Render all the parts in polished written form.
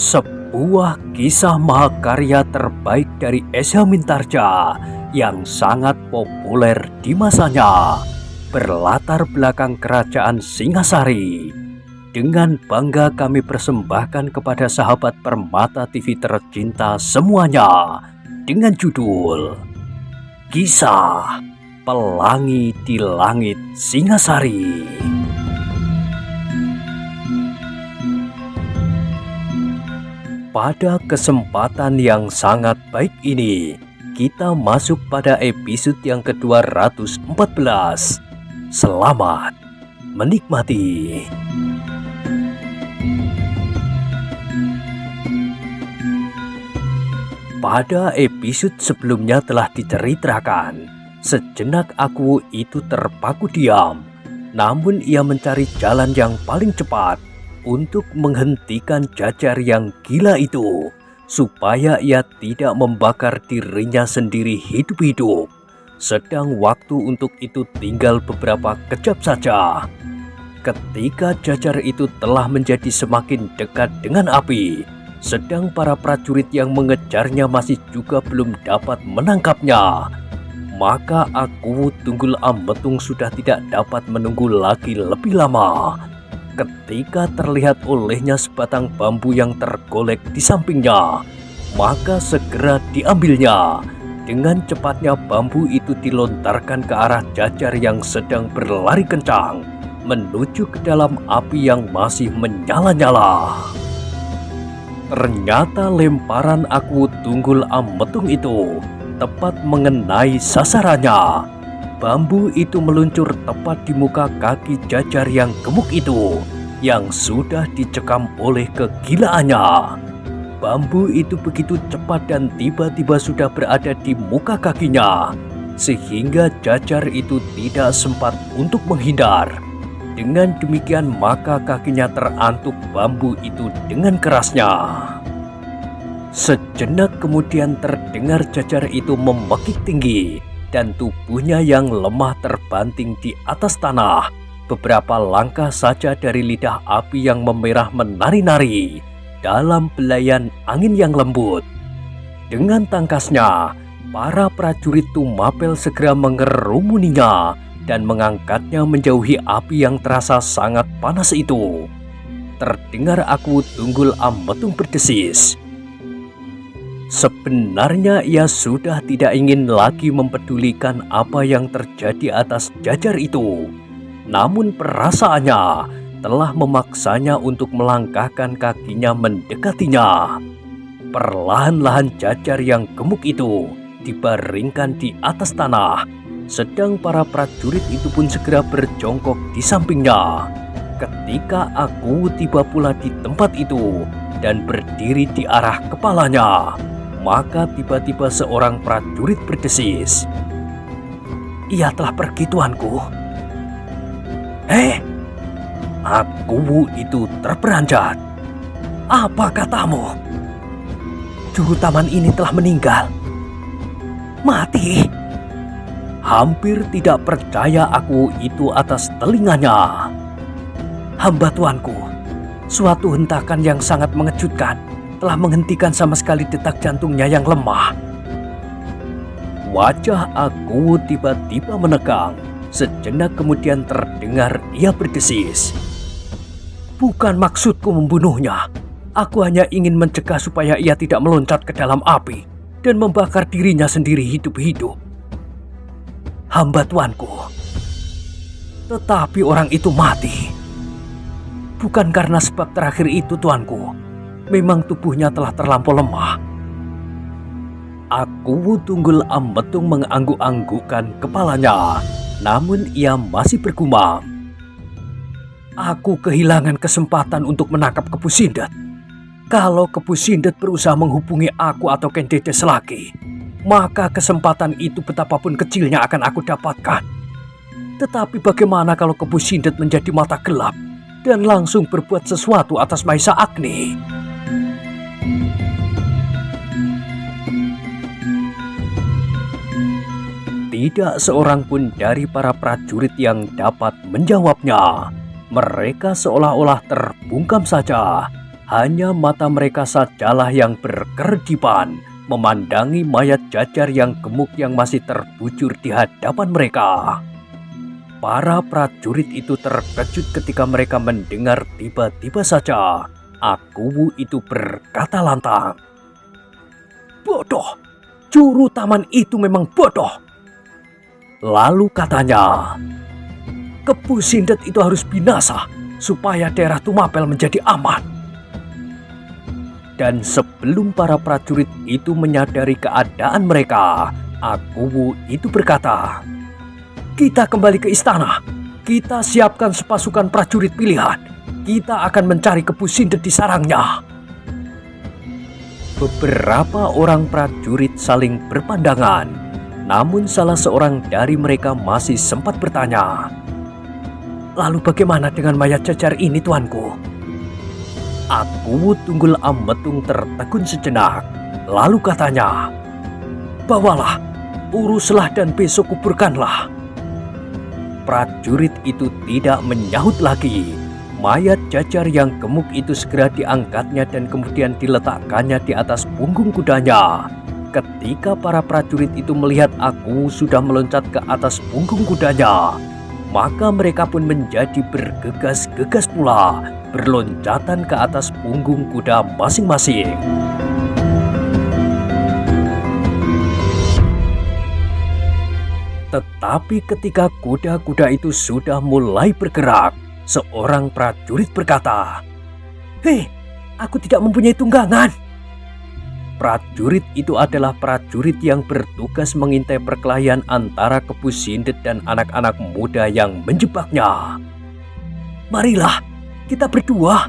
Sebuah kisah mahakarya terbaik dari Esa Mintarja yang sangat populer di masanya, berlatar belakang kerajaan Singasari. Dengan bangga kami persembahkan kepada sahabat Permata TV tercinta semuanya dengan judul Kisah Pelangi di Langit Singasari. Pada kesempatan yang sangat baik ini, kita masuk pada episode yang ke-214. Selamat menikmati. Pada episode sebelumnya telah diceritakan, sejenak aku itu terpaku diam, namun ia mencari jalan yang paling cepat untuk menghentikan Jajar yang gila itu, supaya ia tidak membakar dirinya sendiri hidup-hidup. Sedang waktu untuk itu tinggal beberapa kejap saja. Ketika Jajar itu telah menjadi semakin dekat dengan api, sedang para prajurit yang mengejarnya masih juga belum dapat menangkapnya, maka aku Tunggul Ametung sudah tidak dapat menunggu lagi lebih lama. Ketika terlihat olehnya sebatang bambu yang tergolek di sampingnya, maka segera diambilnya. Dengan cepatnya bambu itu dilontarkan ke arah Jajar yang sedang berlari kencang menuju ke dalam api yang masih menyala-nyala. Ternyata lemparan aku Tunggul Ametung itu tepat mengenai sasarannya. Bambu itu meluncur tepat di muka kaki Jajar yang gemuk itu, yang sudah dicekam oleh kegilaannya. Bambu itu begitu cepat dan tiba-tiba sudah berada di muka kakinya, sehingga Jajar itu tidak sempat untuk menghindar. Dengan demikian maka kakinya terantuk bambu itu dengan kerasnya. Sejenak kemudian terdengar Jajar itu memekik tinggi, dan tubuhnya yang lemah terbanting di atas tanah, beberapa langkah saja dari lidah api yang memerah menari-nari dalam belayan angin yang lembut. Dengan tangkasnya, para prajurit Tumapel segera mengerumuninya dan mengangkatnya menjauhi api yang terasa sangat panas itu. Terdengar aku Tunggul Ametung berdesis. Sebenarnya ia sudah tidak ingin lagi mempedulikan apa yang terjadi atas Jajar itu. Namun perasaannya telah memaksanya untuk melangkahkan kakinya mendekatinya. Perlahan-lahan Jajar yang gemuk itu dibaringkan di atas tanah, sedang para prajurit itu pun segera berjongkok di sampingnya. Ketika aku tiba pula di tempat itu dan berdiri di arah kepalanya, maka tiba-tiba seorang prajurit berdesis. "Ia telah pergi, tuanku." Aku itu terperanjat. "Apa katamu? Juru taman ini telah meninggal? Mati?" Hampir tidak percaya aku itu atas telinganya. "Hamba tuanku, suatu hentakan yang sangat mengejutkan telah menghentikan sama sekali detak jantungnya yang lemah." Wajah aku tiba-tiba menegang. Sejenak kemudian terdengar ia berdesis. "Bukan maksudku membunuhnya. Aku hanya ingin mencegah supaya ia tidak meloncat ke dalam api dan membakar dirinya sendiri hidup-hidup. Hamba tuanku, tetapi orang itu mati. Bukan karena sebab terakhir itu, tuanku. Memang tubuhnya telah terlampau lemah." Aku Tunggul Ametung mengangguk-anggukkan kepalanya, namun ia masih bergumam. "Aku kehilangan kesempatan untuk menangkap Kepu Sindet. Kalau Kepu Sindet berusaha menghubungi aku atau Ken Dedes lagi, maka kesempatan itu betapapun kecilnya akan aku dapatkan. Tetapi bagaimana kalau Kepu Sindet menjadi mata gelap dan langsung berbuat sesuatu atas Maisa Agni?" Tidak seorang pun dari para prajurit yang dapat menjawabnya. Mereka seolah-olah terbungkam saja, Hanya mata mereka sajalah yang berkerdipan memandangi mayat Jajar yang gemuk yang masih terbujur di hadapan mereka. Para prajurit itu terkejut ketika mereka mendengar tiba-tiba saja Akuwu itu berkata lantang, "Bodoh, juru taman itu memang bodoh." Lalu katanya, "Kepu Sindet itu harus binasa supaya daerah Tumapel menjadi aman." Dan sebelum para prajurit itu menyadari keadaan mereka, Akuwu itu berkata, "Kita kembali ke istana. Kita siapkan sepasukan prajurit pilihan. Kita akan mencari Kepu Sindet di sarangnya." Beberapa orang prajurit saling berpandangan, namun salah seorang dari mereka masih sempat bertanya, "Lalu bagaimana dengan mayat Jajar ini, tuanku?" Akuwu Tunggul Ametung tertegun sejenak, lalu katanya, "Bawalah, uruslah dan besok kuburkanlah." Prajurit itu tidak menyahut lagi. Mayat Jajar yang gemuk itu segera diangkatnya dan kemudian diletakkannya di atas punggung kudanya. Ketika para prajurit itu melihat Akuwu sudah meloncat ke atas punggung kudanya, maka mereka pun menjadi bergegas-gegas pula, berloncatan ke atas punggung kuda masing-masing. Tetapi ketika kuda-kuda itu sudah mulai bergerak, seorang prajurit berkata, "Hei, aku tidak mempunyai tunggangan." Prajurit itu adalah prajurit yang bertugas mengintai perkelahian antara Kepu Sindet dan anak-anak muda yang menjebaknya. "Marilah, kita berdua,"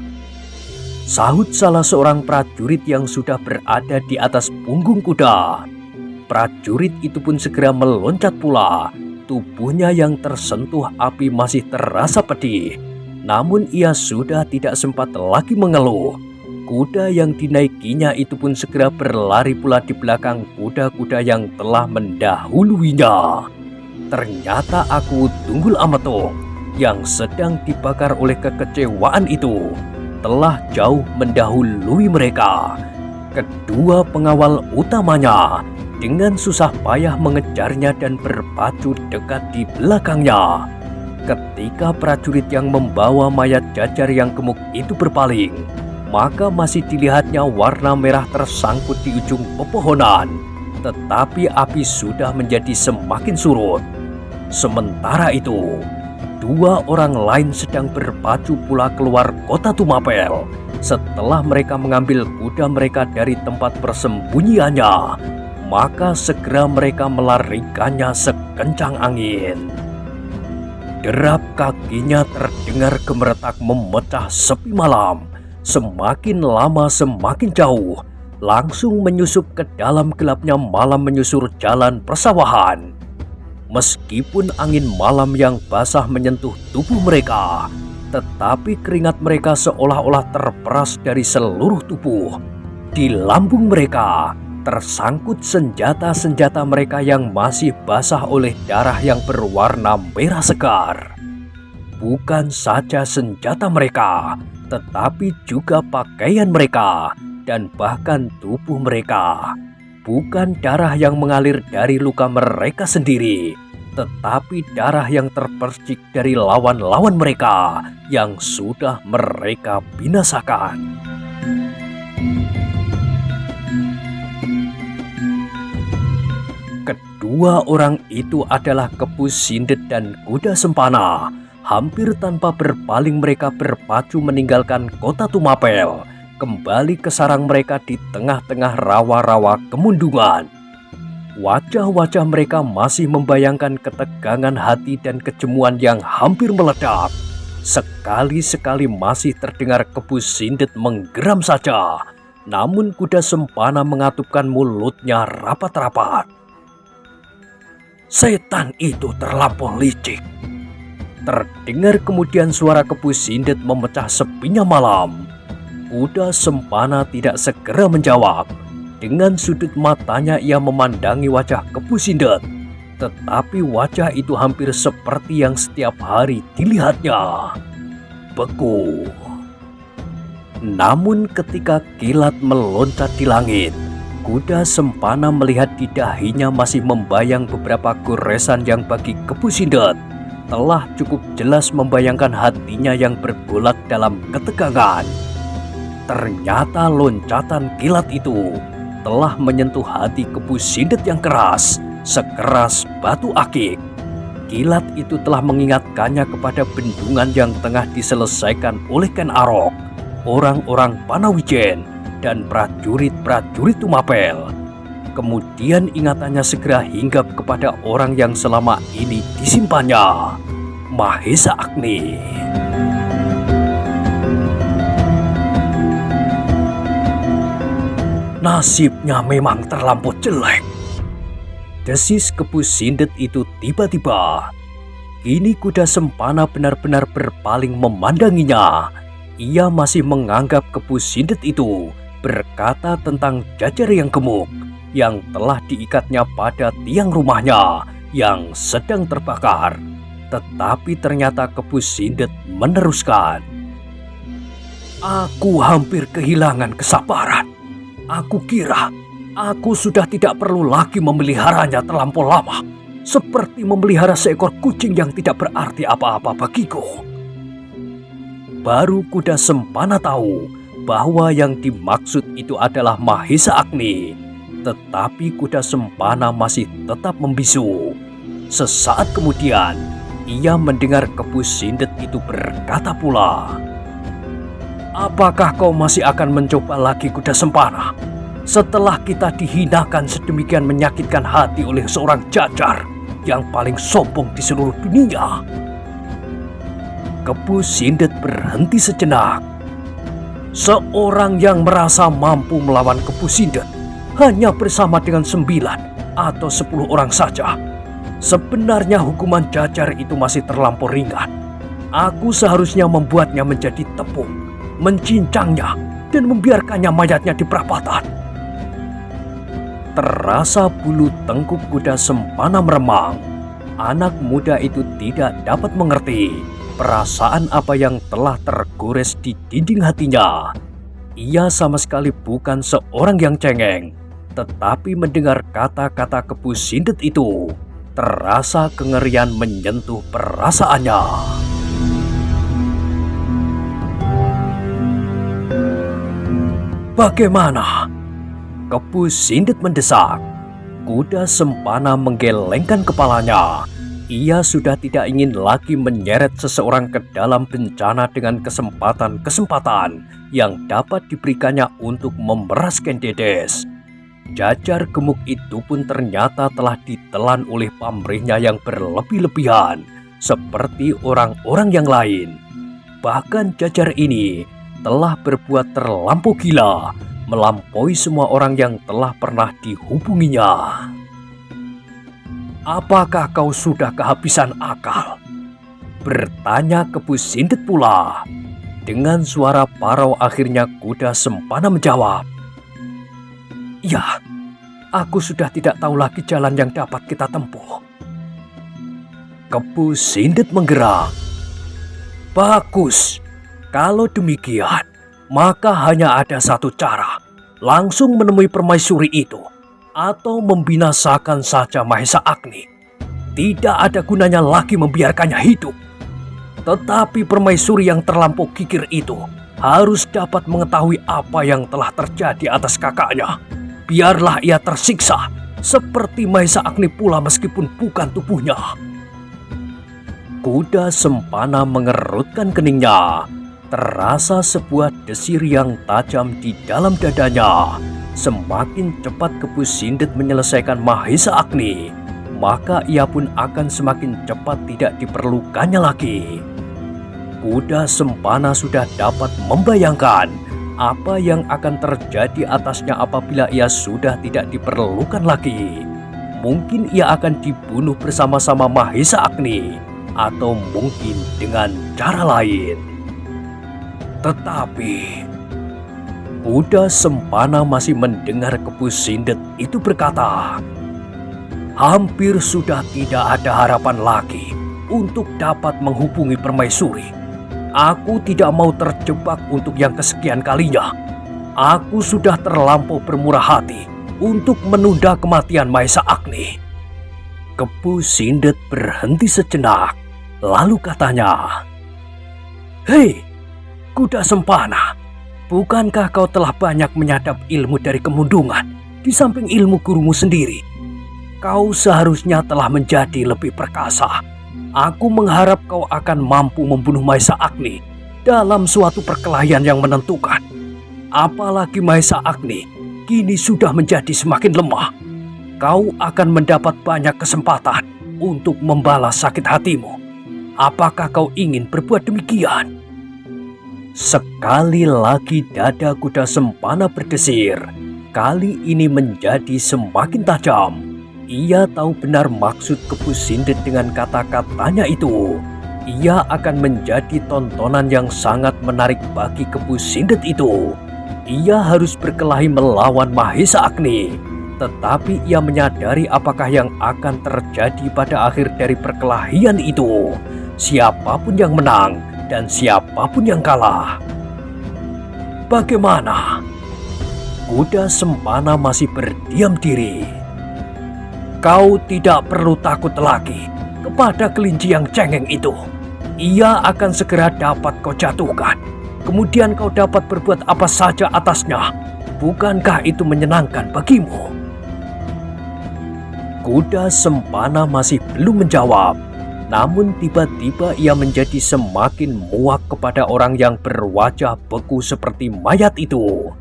sahut salah seorang prajurit yang sudah berada di atas punggung kuda. Prajurit itu pun segera meloncat pula. Tubuhnya yang tersentuh api masih terasa pedih, namun ia sudah tidak sempat lagi mengeluh. Kuda yang dinaikinya itu pun segera berlari pula di belakang kuda-kuda yang telah mendahuluinya. Ternyata Akuwu Tunggul Ametung yang sedang dibakar oleh kekecewaan itu telah jauh mendahului mereka. Kedua pengawal utamanya dengan susah payah mengejarnya dan berpacu dekat di belakangnya. Ketika prajurit yang membawa mayat Jajar yang gemuk itu berpaling, maka masih dilihatnya warna merah tersangkut di ujung pepohonan. Tetapi api sudah menjadi semakin surut. Sementara itu, dua orang lain sedang berpacu pula keluar kota Tumapel. Setelah mereka mengambil kuda mereka dari tempat persembunyiannya, maka segera mereka melarikannya sekencang angin. Derap kakinya terdengar gemeretak memecah sepi malam. Semakin lama semakin jauh, langsung menyusup ke dalam gelapnya malam menyusur jalan persawahan. Meskipun angin malam yang basah menyentuh tubuh mereka, tetapi keringat mereka seolah-olah terperas dari seluruh tubuh. Di lambung mereka tersangkut senjata-senjata mereka yang masih basah oleh darah yang berwarna merah segar. Bukan saja senjata mereka, tetapi juga pakaian mereka dan bahkan tubuh mereka. Bukan darah yang mengalir dari luka mereka sendiri, tetapi darah yang terpercik dari lawan-lawan mereka yang sudah mereka binasakan. Kedua orang itu adalah Kepu Sindet dan Kuda Sempana. Hampir tanpa berpaling mereka berpacu meninggalkan kota Tumapel, kembali ke sarang mereka di tengah-tengah rawa-rawa kemundungan. Wajah-wajah mereka masih membayangkan ketegangan hati dan kejemuan yang hampir meledak. Sekali-sekali masih terdengar Kepu Sindet menggeram saja, namun Kuda Sempana mengatupkan mulutnya rapat-rapat. "Setan itu terlampau licik." Terdengar kemudian suara Kepu Sindet memecah sepinya malam. Kuda Sempana tidak segera menjawab. Dengan sudut matanya ia memandangi wajah Kepu Sindet. Tetapi wajah itu hampir seperti yang setiap hari dilihatnya. Beku. Namun ketika kilat meloncat di langit, kuda Sempana melihat di dahinya masih membayang beberapa goresan yang bagi Kepu Sindet telah cukup jelas membayangkan hatinya yang bergolak dalam ketegangan. Ternyata loncatan kilat itu telah menyentuh hati Kepu Sindet yang keras, sekeras batu akik. Kilat itu telah mengingatkannya kepada bendungan yang tengah diselesaikan oleh Ken Arok, orang-orang Panawijen, dan prajurit-prajurit Tumapel. Kemudian ingatannya segera hinggap kepada orang yang selama ini disimpannya, Mahesa Agni. Nasibnya memang terlampau jelek, desis Kepu Sindet itu tiba-tiba. Kini kuda Sempana benar-benar berpaling memandanginya. Ia masih menganggap Kepu Sindet itu berkata tentang jajar yang gemuk yang telah diikatnya pada tiang rumahnya yang sedang terbakar. Tetapi ternyata Kepu Sindet meneruskan, "Aku hampir kehilangan kesabaran. Aku kira aku sudah tidak perlu lagi memeliharanya terlampau lama, seperti memelihara seekor kucing yang tidak berarti apa-apa bagiku." Baru kuda Sempana tahu bahwa yang dimaksud itu adalah Mahesa Agni. Tetapi kuda Sempana masih tetap membisu. Sesaat kemudian, ia mendengar Kepu Sindet itu berkata pula, "Apakah kau masih akan mencoba lagi, kuda Sempana? Setelah kita dihinakan sedemikian menyakitkan hati oleh seorang jajar yang paling sombong di seluruh dunia." Kepu Sindet berhenti sejenak. Seorang yang merasa mampu melawan Kepu Sindet hanya bersama dengan 9 atau 10 orang saja. Sebenarnya hukuman jajar itu masih terlampau ringan. Aku seharusnya membuatnya menjadi tepung, mencincangnya, dan membiarkannya mayatnya di perapatan. Terasa bulu tengkuk kuda Sempana meremang. Anak muda itu tidak dapat mengerti perasaan apa yang telah tergores di dinding hatinya. Ia sama sekali bukan seorang yang cengeng, tetapi mendengar kata-kata Kepu Sindet itu, terasa kengerian menyentuh perasaannya. "Bagaimana?" Kepu Sindet mendesak. Kuda Sempana menggelengkan kepalanya. Ia sudah tidak ingin lagi menyeret seseorang ke dalam bencana dengan kesempatan-kesempatan yang dapat diberikannya untuk memeras Ken Dedes. Jajar gemuk itu pun ternyata telah ditelan oleh pamrihnya yang berlebih-lebihan, seperti orang-orang yang lain. Bahkan jajar ini telah berbuat terlampau gila, melampaui semua orang yang telah pernah dihubunginya. "Apakah kau sudah kehabisan akal?" bertanya Kepu Sindet pula. Dengan suara parau akhirnya kuda Sempana menjawab, "Ya, aku sudah tidak tahu lagi jalan yang dapat kita tempuh." Kepu Sindet menggerak. "Bagus, kalau demikian, maka hanya ada satu cara, langsung menemui permaisuri itu, atau membinasakan saja Mahesa Agni. Tidak ada gunanya lagi membiarkannya hidup. Tetapi permaisuri yang terlampau gigir itu harus dapat mengetahui apa yang telah terjadi atas kakaknya. Biarlah ia tersiksa, seperti Mahesa Agni pula meskipun bukan tubuhnya." Kuda Sempana mengerutkan keningnya. Terasa sebuah desir yang tajam di dalam dadanya. Semakin cepat Kepu Sindet menyelesaikan Mahesa Agni, maka ia pun akan semakin cepat tidak diperlukannya lagi. Kuda Sempana sudah dapat membayangkan apa yang akan terjadi atasnya apabila ia sudah tidak diperlukan lagi. Mungkin ia akan dibunuh bersama-sama Mahesa Agni, atau mungkin dengan cara lain. Tetapi kuda Sempana masih mendengar Kepu Sindet itu berkata, "Hampir sudah tidak ada harapan lagi untuk dapat menghubungi permaisuri. Aku tidak mau terjebak untuk yang kesekian kalinya. Aku sudah terlampau bermurah hati untuk menunda kematian Maesa Agni." Kepu Sindet berhenti sejenak, lalu katanya, "Hei, kuda sempana, bukankah kau telah banyak menyadap ilmu dari Kemundungan di samping ilmu gurumu sendiri? Kau seharusnya telah menjadi lebih perkasa. Aku mengharap kau akan mampu membunuh Maesa Agni dalam suatu perkelahian yang menentukan. Apalagi Maesa Agni kini sudah menjadi semakin lemah. Kau akan mendapat banyak kesempatan untuk membalas sakit hatimu. Apakah kau ingin berbuat demikian?" Sekali lagi dada kuda sempana berdesir. Kali ini menjadi semakin tajam. Ia tahu benar maksud Kepu Sindet dengan kata-katanya itu. Ia akan menjadi tontonan yang sangat menarik bagi Kepu Sindet itu. Ia harus berkelahi melawan Mahesa Agni. Tetapi ia menyadari apakah yang akan terjadi pada akhir dari perkelahian itu. Siapapun yang menang dan siapapun yang kalah. Bagaimana? Kuda sempana masih berdiam diri. "Kau tidak perlu takut lagi kepada kelinci yang cengeng itu. Ia akan segera dapat kau jatuhkan. Kemudian kau dapat berbuat apa saja atasnya. Bukankah itu menyenangkan bagimu?" Kuda sempana masih belum menjawab. Namun tiba-tiba ia menjadi semakin muak kepada orang yang berwajah beku seperti mayat itu.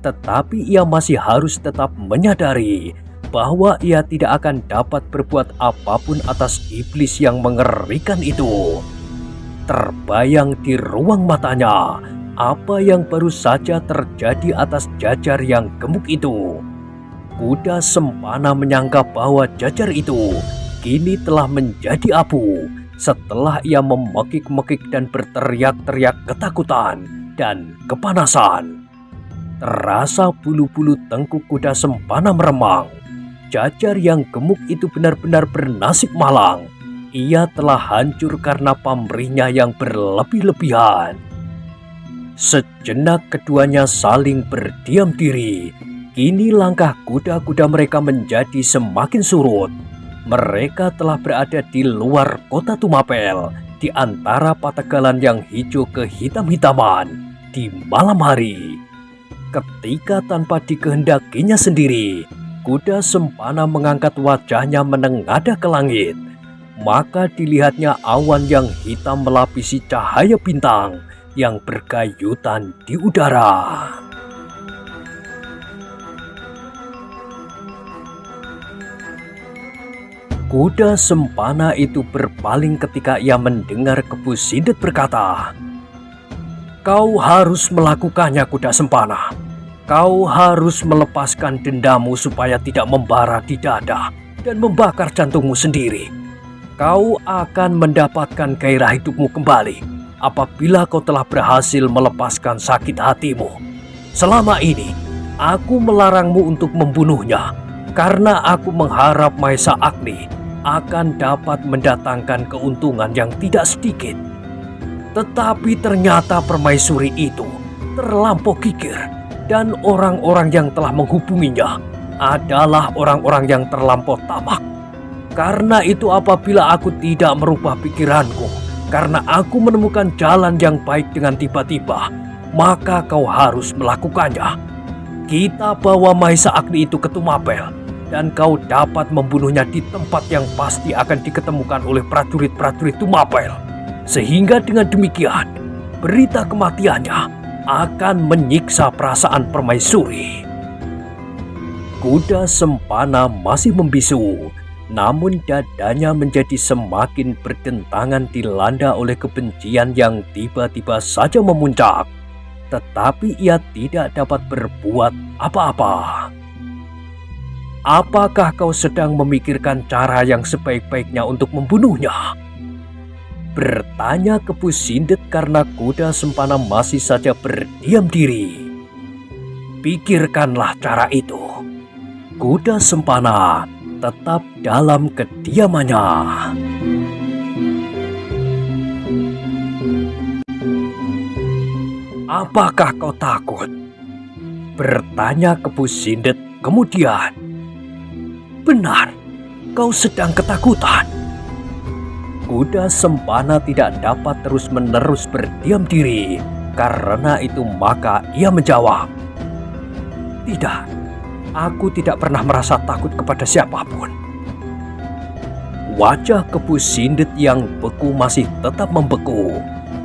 Tetapi ia masih harus tetap menyadari bahwa ia tidak akan dapat berbuat apapun atas iblis yang mengerikan itu. Terbayang di ruang matanya apa yang baru saja terjadi atas Jajar yang gemuk itu. Kuda sempana menyangka bahwa Jajar itu kini telah menjadi abu setelah ia memekik-mekik dan berteriak-teriak ketakutan dan kepanasan. Terasa bulu-bulu tengkuk kuda sempana meremang. Jajar yang gemuk itu benar-benar bernasib malang. Ia telah hancur karena pamrihnya yang berlebih-lebihan. Sejenak keduanya saling berdiam diri. Kini langkah kuda-kuda mereka menjadi semakin surut. Mereka telah berada di luar kota Tumapel, di antara pategalan yang hijau kehitam-hitaman di malam hari. Ketika tanpa dikehendakinya sendiri, kuda sempana mengangkat wajahnya menengadah ke langit. Maka dilihatnya awan yang hitam melapisi cahaya bintang yang bergayutan di udara. Kuda sempana itu berpaling ketika ia mendengar Kepu Sindet berkata, "Kau harus melakukannya, kuda sempana. Kau harus melepaskan dendamu supaya tidak membara di dada dan membakar jantungmu sendiri. Kau akan mendapatkan gairah hidupmu kembali apabila kau telah berhasil melepaskan sakit hatimu. Selama ini, aku melarangmu untuk membunuhnya karena aku mengharap Maesa Agni akan dapat mendatangkan keuntungan yang tidak sedikit. Tetapi ternyata permaisuri itu terlampau gigir dan orang-orang yang telah menghubunginya adalah orang-orang yang terlampau tamak. Karena itu apabila aku tidak merubah pikiranku karena aku menemukan jalan yang baik dengan tiba-tiba, maka kau harus melakukannya. Kita bawa Maesa Agni itu ke Tumapel dan kau dapat membunuhnya di tempat yang pasti akan diketemukan oleh prajurit-prajurit Tumapel. Sehingga dengan demikian, berita kematiannya akan menyiksa perasaan permaisuri." Kuda sempana masih membisu, namun dadanya menjadi semakin berdentangan dilanda oleh kebencian yang tiba-tiba saja memuncak. Tetapi ia tidak dapat berbuat apa-apa. "Apakah kau sedang memikirkan cara yang sebaik-baiknya untuk membunuhnya?" bertanya Kepu Sindet karena kuda sempana masih saja berdiam diri. "Pikirkanlah cara itu." Kuda sempana tetap dalam kediamannya. Apakah kau takut? Bertanya Kepu Sindet kemudian. Benar, kau sedang ketakutan. Kuda Sempana tidak dapat terus-menerus berdiam diri. Karena itu maka ia menjawab, "Tidak, aku tidak pernah merasa takut kepada siapapun." Wajah Kepu Sindet yang beku masih tetap membeku.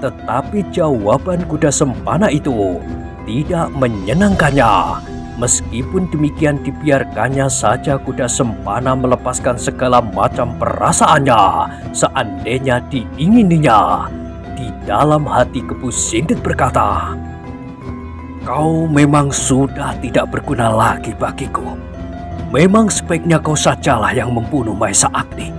Tetapi jawaban kuda Sempana itu tidak menyenangkannya. Meskipun demikian dibiarkannya saja kuda Sempana melepaskan segala macam perasaannya seandainya diingininya. Di dalam hati Kepu Sindet berkata, "Kau memang sudah tidak berguna lagi bagiku. Memang sebaiknya kau sajalah yang membunuh Maesa Agni.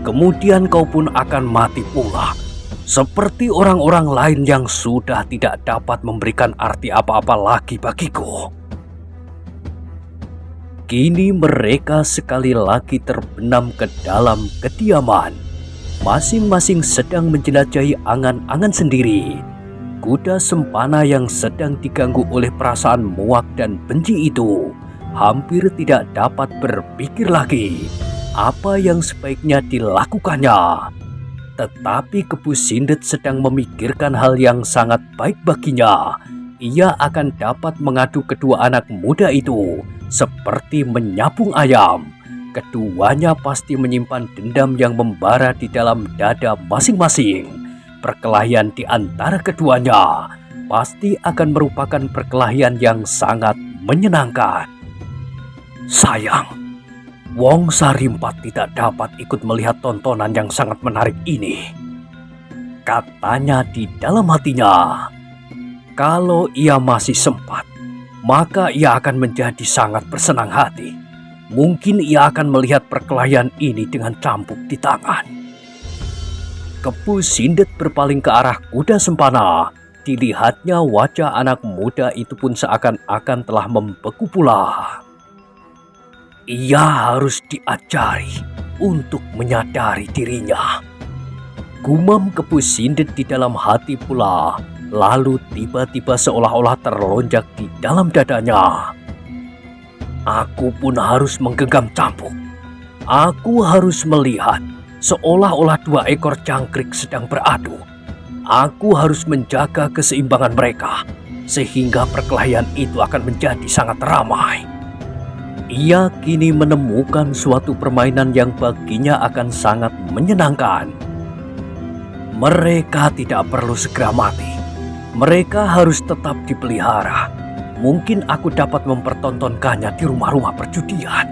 Kemudian kau pun akan mati pula. Seperti orang-orang lain yang sudah tidak dapat memberikan arti apa-apa lagi bagiku." Kini mereka sekali lagi terbenam ke dalam kediaman. Masing-masing sedang menjelajahi angan-angan sendiri. Kuda Sempana yang sedang diganggu oleh perasaan muak dan benci itu hampir tidak dapat berpikir lagi apa yang sebaiknya dilakukannya. Tetapi Kepu Sindet sedang memikirkan hal yang sangat baik baginya. Ia akan dapat mengadu kedua anak muda itu seperti menyapung ayam. Keduanya pasti menyimpan dendam yang membara di dalam dada masing-masing. Perkelahian di antara keduanya pasti akan merupakan perkelahian yang sangat menyenangkan. Sayang, Wong Sarimpat tidak dapat ikut melihat tontonan yang sangat menarik ini. Katanya di dalam hatinya, kalau ia masih sempat, maka ia akan menjadi sangat bersenang hati. Mungkin ia akan melihat perkelahian ini dengan cambuk di tangan. Kepu Sindet berpaling ke arah kuda Sempana. Dilihatnya wajah anak muda itu pun seakan-akan telah membeku pula. Ia harus diajari untuk menyadari dirinya. Gumam Kepu Sindet di dalam hati pula. Lalu tiba-tiba seolah-olah terlonjak di dalam dadanya. Aku pun harus menggenggam cambuk. Aku harus melihat seolah-olah dua ekor jangkrik sedang beradu. Aku harus menjaga keseimbangan mereka sehingga perkelahian itu akan menjadi sangat ramai. Ia kini menemukan suatu permainan yang baginya akan sangat menyenangkan. Mereka tidak perlu segera mati. Mereka harus tetap dipelihara. Mungkin aku dapat mempertontonkannya di rumah-rumah perjudian.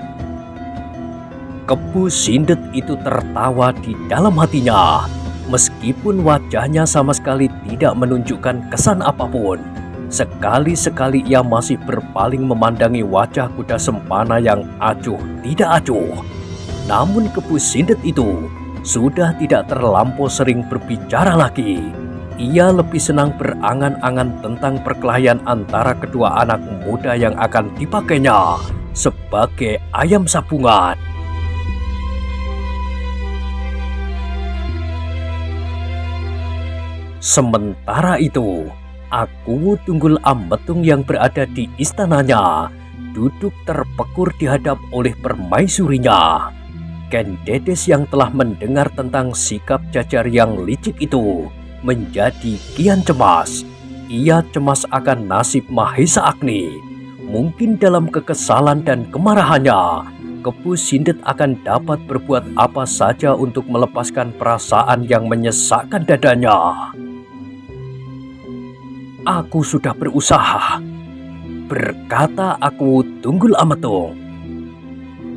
Kepu Sindet itu tertawa di dalam hatinya. Meskipun wajahnya sama sekali tidak menunjukkan kesan apapun. Sekali-sekali ia masih berpaling memandangi wajah kuda Sempana yang acuh tidak acuh. Namun Kepu Sindet itu sudah tidak terlampau sering berbicara lagi. Ia lebih senang berangan-angan tentang perkelahian antara kedua anak muda yang akan dipakainya sebagai ayam sabungan. Sementara itu, Aku Tunggul Ambetung yang berada di istananya duduk terpekur dihadap oleh permaisurinya. Ken Dedes yang telah mendengar tentang sikap Jajar yang licik itu menjadi kian cemas. Ia cemas akan nasib Mahesa Agni. Mungkin dalam kekesalan dan kemarahannya, Kepu Sindet akan dapat berbuat apa saja untuk melepaskan perasaan yang menyesakkan dadanya. Aku sudah berusaha, berkata Aku Tunggul Ametung.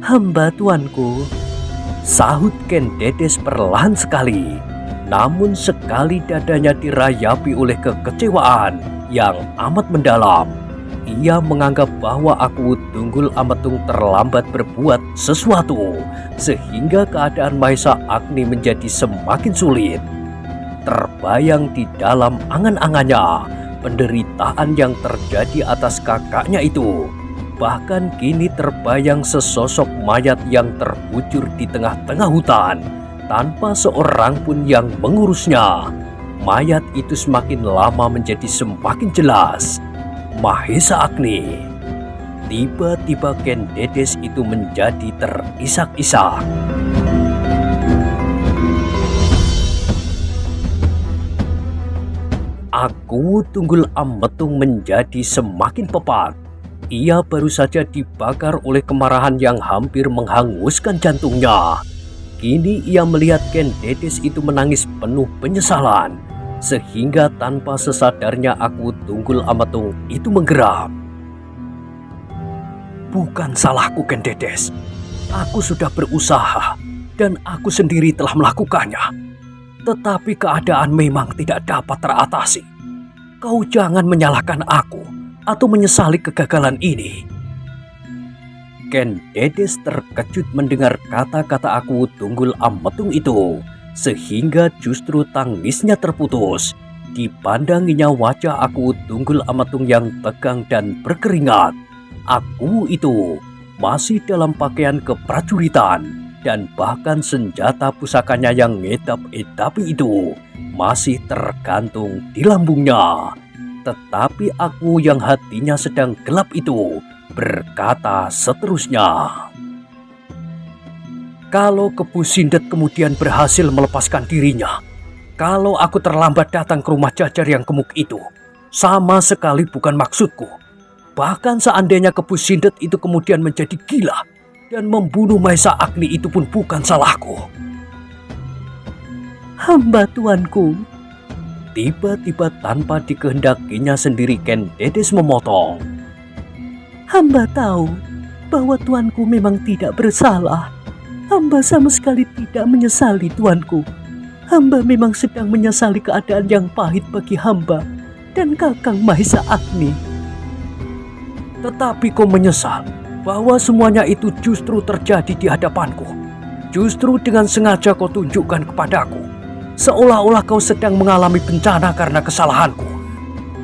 Hamba tuanku, sahut Ken Dedes perlahan sekali. Namun sekali dadanya dirayapi oleh kekecewaan yang amat mendalam. Ia menganggap bahwa Aku Tunggul Ametung terlambat berbuat sesuatu, sehingga keadaan Mahesa Agni menjadi semakin sulit. Terbayang di dalam angan-angannya penderitaan yang terjadi atas kakaknya itu. Bahkan kini terbayang sesosok mayat yang terbujur di tengah-tengah hutan tanpa seorang pun yang mengurusnya. mayat itu semakin lama menjadi semakin jelas. Mahesa Agni. Tiba-tiba Ken Dedes itu menjadi terisak-isak. Aku Tunggul Ametung menjadi semakin pepat. Ia baru saja dibakar oleh kemarahan yang hampir menghanguskan jantungnya. Kini ia melihat Ken Dedes itu menangis penuh penyesalan, sehingga tanpa sesadarnya aku Tunggul Ametung itu menggeram. Bukan salahku, Ken Dedes. Aku sudah berusaha dan aku sendiri telah melakukannya. Tetapi keadaan memang tidak dapat teratasi. Kau jangan menyalahkan aku atau menyesali kegagalan ini. Ken Dedes terkejut mendengar kata-kata aku Tunggul Ametung itu, sehingga justru tangisnya terputus. Dipandanginya wajah aku Tunggul Ametung yang tegang dan berkeringat. Aku itu masih dalam pakaian keprajuritan, dan bahkan senjata pusakanya yang ngedap-edapi itu masih tergantung di lambungnya. Tetapi aku yang hatinya sedang gelap itu berkata seterusnya. Kalau Kepu Sindet kemudian berhasil melepaskan dirinya, kalau aku terlambat datang ke rumah Jajar yang gemuk itu, sama sekali bukan maksudku. Bahkan seandainya Kepu Sindet itu kemudian menjadi gila dan membunuh Mahesa Agni, itu pun bukan salahku. Hamba tuanku. Tiba-tiba tanpa dikehendakinya sendiri Ken Dedes memotong. Hamba tahu bahwa tuanku memang tidak bersalah. Hamba sama sekali tidak menyesali tuanku. Hamba memang sedang menyesali keadaan yang pahit bagi hamba dan Kakang Mahesa Agni. Tetapi kau menyesal bahwa semuanya itu justru terjadi di hadapanku. Justru dengan sengaja kau tunjukkan kepadaku, seolah-olah kau sedang mengalami bencana karena kesalahanku.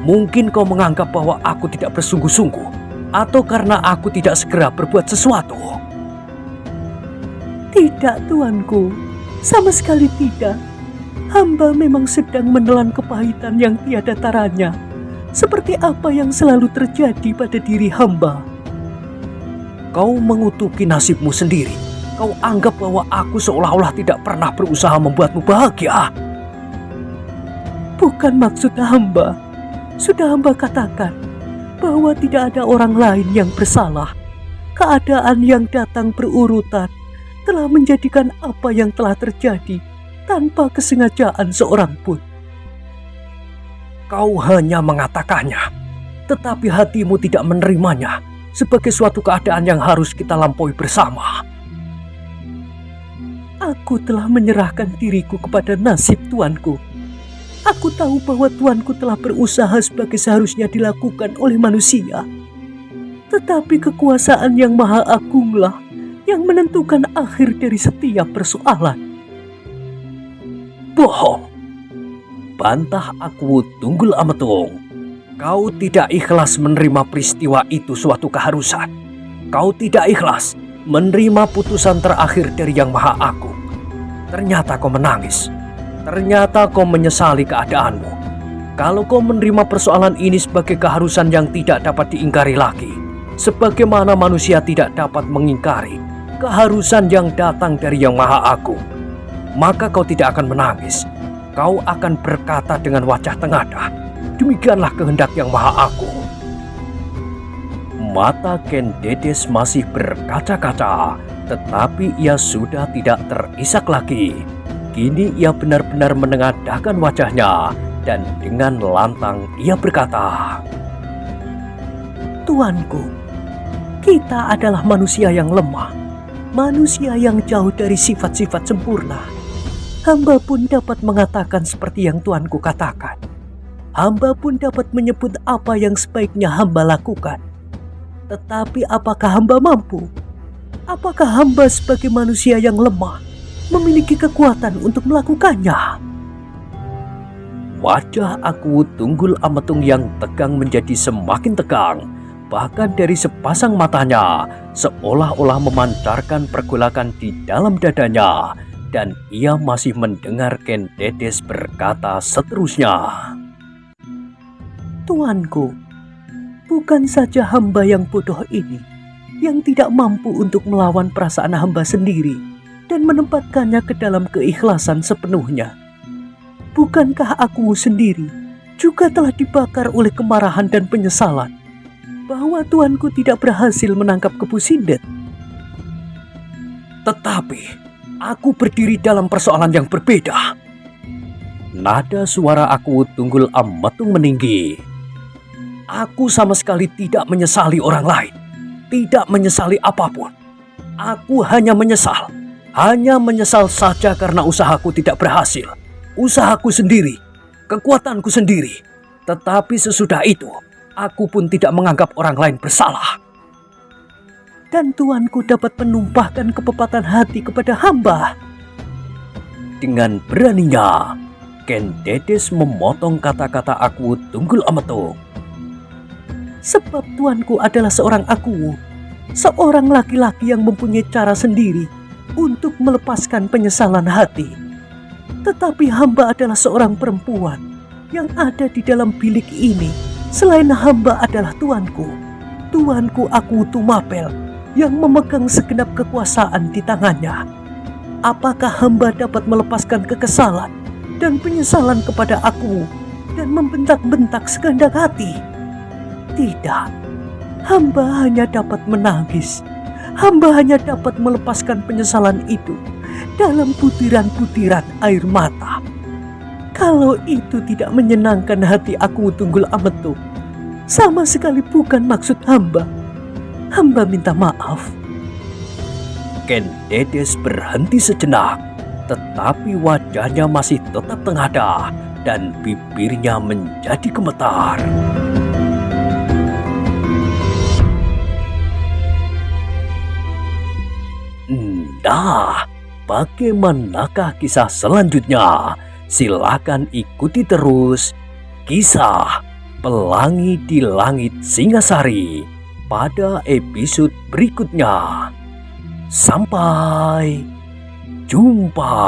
Mungkin kau menganggap bahwa aku tidak bersungguh-sungguh, atau karena aku tidak segera berbuat sesuatu. Tidak, tuanku. Sama sekali tidak. Hamba memang sedang menelan kepahitan yang tiada taranya, seperti apa yang selalu terjadi pada diri hamba. Kau mengutuki nasibmu sendiri. Kau anggap bahwa aku seolah-olah tidak pernah berusaha membuatmu bahagia. Bukan maksud hamba. Sudah hamba katakan bahwa tidak ada orang lain yang bersalah. Keadaan yang datang berurutan telah menjadikan apa yang telah terjadi tanpa kesengajaan seorang pun. Kau hanya mengatakannya, tetapi hatimu tidak menerimanya sebagai suatu keadaan yang harus kita lampaui bersama. Aku telah menyerahkan diriku kepada nasib tuanku. Aku tahu bahwa tuanku telah berusaha sebagai seharusnya dilakukan oleh manusia. Tetapi kekuasaan yang maha agunglah yang menentukan akhir dari setiap persoalan. Bohong, bantah aku Tunggul Ametung. Kau tidak ikhlas menerima peristiwa itu suatu keharusan. Kau tidak ikhlas menerima putusan terakhir dari Yang Maha Agung. Ternyata kau menangis. Ternyata kau menyesali keadaanmu. Kalau kau menerima persoalan ini sebagai keharusan yang tidak dapat diingkari lagi, sebagaimana manusia tidak dapat mengingkari keharusan yang datang dari Yang Maha Agung, maka kau tidak akan menangis. Kau akan berkata dengan wajah tengadah, demikianlah kehendak Yang Maha Agung. Mata Ken Dedes masih berkaca-kaca, tetapi ia sudah tidak terisak lagi. Kini ia benar-benar menengadahkan wajahnya, dan dengan lantang ia berkata, Tuanku, kita adalah manusia yang lemah, manusia yang jauh dari sifat-sifat sempurna. Hamba pun dapat mengatakan seperti yang tuanku katakan. Hamba pun dapat menyebut apa yang sebaiknya hamba lakukan. Tetapi apakah hamba mampu? Apakah hamba sebagai manusia yang lemah memiliki kekuatan untuk melakukannya? Wajah aku Tunggul Ametung yang tegang menjadi semakin tegang. Bahkan dari sepasang matanya seolah-olah memancarkan pergolakan di dalam dadanya. dan ia masih mendengar Ken Dedes berkata seterusnya. Tuanku, bukan saja hamba yang bodoh ini yang tidak mampu untuk melawan perasaan hamba sendiri dan menempatkannya ke dalam keikhlasan sepenuhnya. Bukankah aku sendiri juga telah dibakar oleh kemarahan dan penyesalan bahwa tuanku tidak berhasil menangkap Kepu Sindet? Tetapi aku berdiri dalam persoalan yang berbeda. Nada suara Aku Tunggul Ametung meninggi. Aku sama sekali tidak menyesali orang lain, tidak menyesali apapun. Aku hanya menyesal saja karena usahaku tidak berhasil. Usahaku sendiri, kekuatanku sendiri. Tetapi sesudah itu, aku pun tidak menganggap orang lain bersalah. Dan tuanku dapat menumpahkan kepepatan hati kepada hamba. Dengan beraninya, Ken Dedes memotong kata-kata Aku Tunggul Ametung. Sebab tuanku adalah seorang Aku, seorang laki-laki yang mempunyai cara sendiri untuk melepaskan penyesalan hati. Tetapi hamba adalah seorang perempuan yang ada di dalam bilik ini. Selain hamba adalah tuanku Aku Tumapel, yang memegang segenap kekuasaan di tangannya. Apakah hamba dapat melepaskan kekesalan dan penyesalan kepada Aku dan membentak-bentak sekehendak hati? Tidak, hamba hanya dapat menangis. Hamba hanya dapat melepaskan penyesalan itu dalam butiran-butiran air mata. Kalau itu tidak menyenangkan hati Aku Tunggul Ametung, sama sekali bukan maksud hamba. Hamba minta maaf. Ken Dedes berhenti sejenak, tetapi wajahnya masih tetap tengadah dan bibirnya menjadi gemetar. Nah, bagaimanakah kisah selanjutnya? Silakan ikuti terus kisah Pelangi di Langit Singasari pada episode berikutnya. Sampai jumpa.